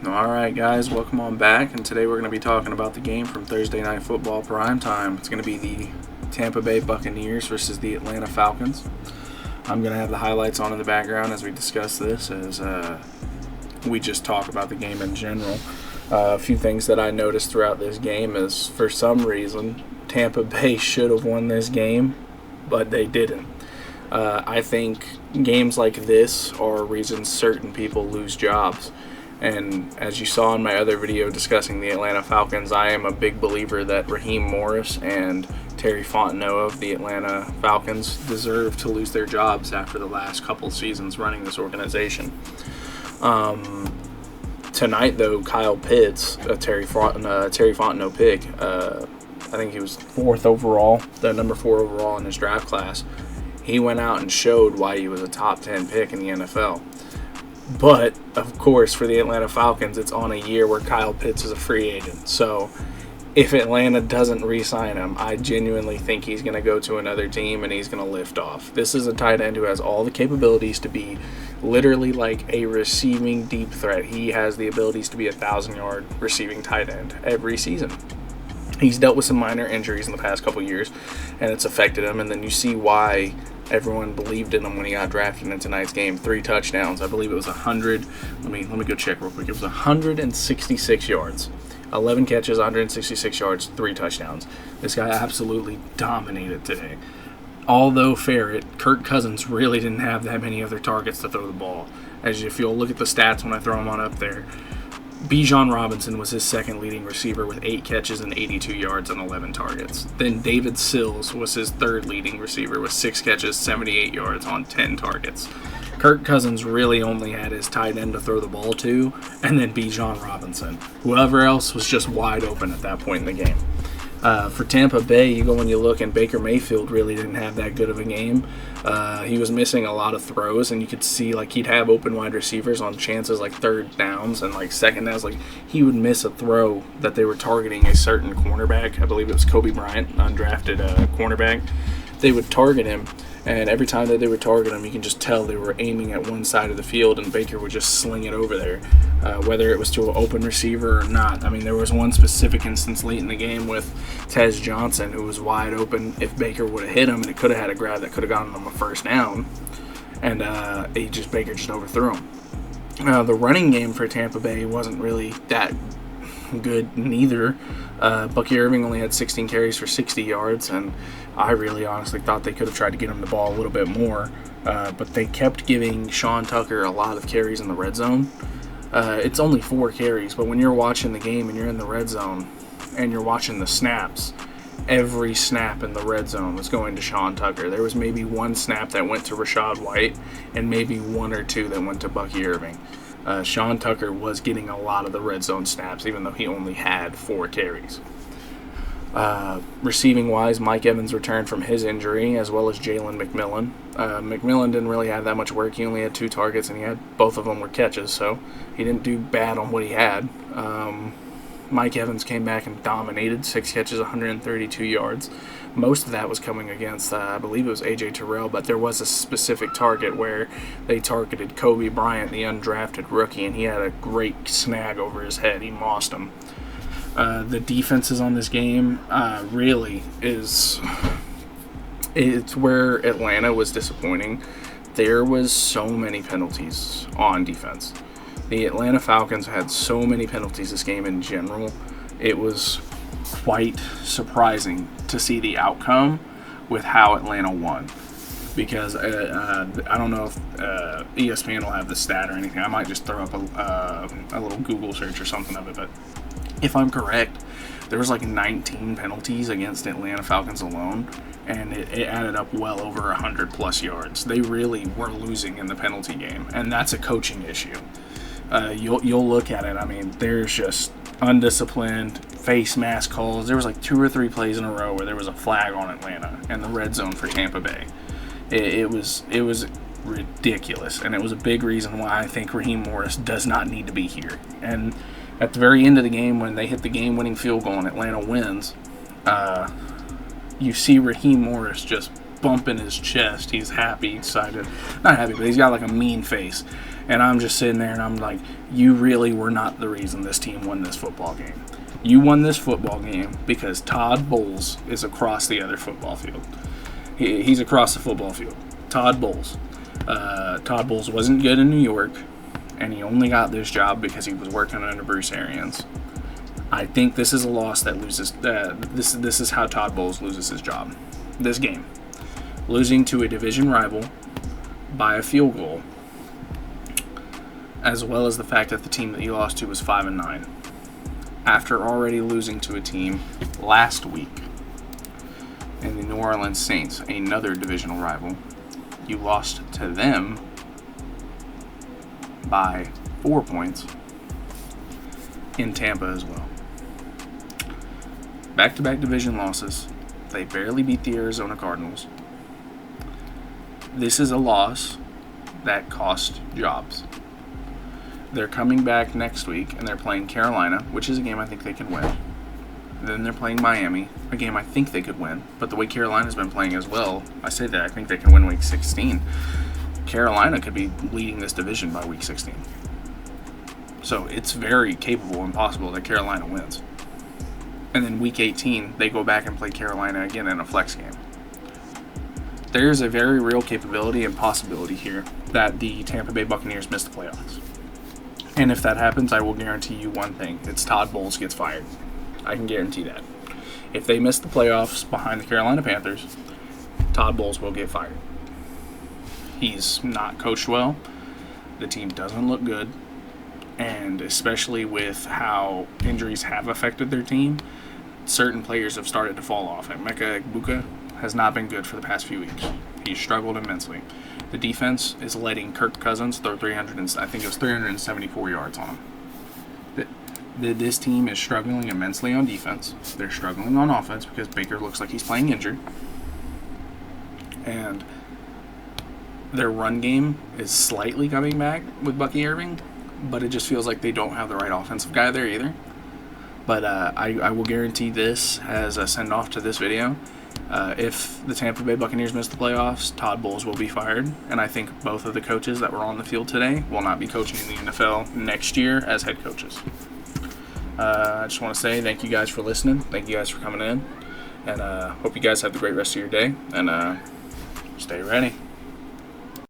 All right, guys, welcome on back. And today we're going to be talking about the game from Thursday Night Football primetime. It's going to be the Tampa Bay Buccaneers versus the Atlanta Falcons. I'm going to have the highlights on in the background as we discuss this, as we just talk about the game in general. A few things that I noticed throughout this game is, for some reason, Tampa Bay should have won this game, but they didn't. I think games like this are reasons certain people lose jobs. And as you saw in my other video discussing the Atlanta Falcons, I am a big believer that Raheem Morris and Terry Fontenot of the Atlanta Falcons deserve to lose their jobs after the last couple seasons running this organization. Tonight, though, Kyle Pitts, a Terry Fontenot pick, I think he was the number 4 overall in his draft class. He went out and showed why he was a top 10 pick in the NFL. But, of course, for the Atlanta Falcons, it's on a year where Kyle Pitts is a free agent. So, if Atlanta doesn't re-sign him, I genuinely think he's going to go to another team and he's going to lift off. This is a tight end who has all the capabilities to be literally like a receiving deep threat. He has the abilities to be a 1,000-yard receiving tight end every season. He's dealt with some minor injuries in the past couple years, and it's affected him. And then you see why everyone believed in him when he got drafted in tonight's game. 3 touchdowns. I believe it was 100. Let me go check real quick. It was 166 yards. 11 catches, 166 yards, 3 touchdowns. This guy absolutely dominated today. Although Kirk Cousins really didn't have that many other targets to throw the ball. As if you'll look at the stats when I throw them on up there, Bijan Robinson was his second leading receiver with 8 catches and 82 yards and 11 targets. Then David Sills was his third leading receiver with 6 catches, 78 yards on 10 targets. Kirk Cousins really only had his tight end to throw the ball to, and then Bijan Robinson. Whoever else was just wide open at that point in the game. For Tampa Bay, you go and you look, and Baker Mayfield really didn't have that good of a game. He was missing a lot of throws, and you could see he'd have open wide receivers on chances like third downs and second downs. He would miss a throw that they were targeting a certain cornerback. I believe it was Kobe Bryant, undrafted cornerback. They would target him, and every time that they would target him, you can just tell they were aiming at one side of the field, and Baker would just sling it over there, whether it was to an open receiver or not. I mean, there was one specific instance late in the game with Tez Johnson, who was wide open. If Baker would have hit him, and it could have had a grab that could have gotten him a first down, and Baker just overthrew him. The running game for Tampa Bay wasn't really that good neither. Bucky Irving only had 16 carries for 60 yards, and I really honestly thought they could have tried to get him the ball a little bit more, but they kept giving Sean Tucker a lot of carries in the red zone. It's only 4 carries, but when you're watching the game and you're in the red zone and you're watching the snaps, every snap in the red zone was going to Sean Tucker. There was maybe 1 snap that went to Rachaad White and maybe 1 or 2 that went to Bucky Irving. Sean Tucker was getting a lot of the red zone snaps, even though he only had 4 carries. Receiving-wise, Mike Evans returned from his injury, as well as Jalen McMillan. McMillan didn't really have that much work. He only had 2 targets, and both of them were catches, so he didn't do bad on what he had. Mike Evans came back and dominated, 6 catches, 132 yards. Most of that was coming against, I believe it was A.J. Terrell, but there was a specific target where they targeted Kobe Bryant, the undrafted rookie, and he had a great snag over his head. He mossed him. The defenses on this game really it's where Atlanta was disappointing. There was so many penalties on defense. The Atlanta Falcons had so many penalties this game in general. It was quite surprising to see the outcome with how Atlanta won. Because I don't know if ESPN will have the stat or anything. I might just throw up a little Google search or something of it. But if I'm correct, there was 19 penalties against Atlanta Falcons alone, and it added up well over 100+ yards. They really were losing in the penalty game, and that's a coaching issue. You'll look at it. I mean, there's just undisciplined face mask calls. There was 2 or 3 plays in a row where there was a flag on Atlanta and the red zone for Tampa Bay. It was ridiculous, and it was a big reason why I think Raheem Morris does not need to be here. And at the very end of the game, when they hit the game-winning field goal and Atlanta wins, you see Raheem Morris just bump in his chest. He's happy, excited. Not happy, but he's got like a mean face. And I'm just sitting there and I'm like, you really were not the reason this team won this football game. You won this football game because Todd Bowles is across the other football field. He's across the football field. Todd Bowles. Todd Bowles wasn't good in New York, and he only got this job because he was working under Bruce Arians. I think this is a loss that loses. This is how Todd Bowles loses his job. This game, losing to a division rival by a field goal, as well as the fact that the team that he lost to was 5-9. After already losing to a team last week in the New Orleans Saints, another divisional rival, you lost to them by 4 points in Tampa as well. Back-to-back division losses. They barely beat the Arizona Cardinals. This is a loss that cost jobs. They're coming back next week, and they're playing Carolina, which is a game I think they can win. Then they're playing Miami, a game I think they could win. But the way Carolina's been playing as well, I say that I think they can win Week 16. Carolina could be leading this division by Week 16. So it's very capable and possible that Carolina wins. And then Week 18, they go back and play Carolina again in a flex game. There's a very real capability and possibility here that the Tampa Bay Buccaneers miss the playoffs. And if that happens, I will guarantee you one thing. It's Todd Bowles gets fired. I can guarantee that. If they miss the playoffs behind the Carolina Panthers, Todd Bowles will get fired. He's not coached well. The team doesn't look good. And especially with how injuries have affected their team, certain players have started to fall off. And Emeka Egbuka has not been good for the past few weeks. He's struggled immensely. The defense is letting Kirk Cousins throw 374 yards on him. This team is struggling immensely on defense. They're struggling on offense because Baker looks like he's playing injured. And their run game is slightly coming back with Bucky Irving, but it just feels like they don't have the right offensive guy there either. But I will guarantee this as a send-off to this video. If the Tampa Bay Buccaneers miss the playoffs, Todd Bowles will be fired. And I think both of the coaches that were on the field today will not be coaching in the NFL next year as head coaches. I just want to say thank you guys for listening. Thank you guys for coming in. And hope you guys have a great rest of your day. And stay ready.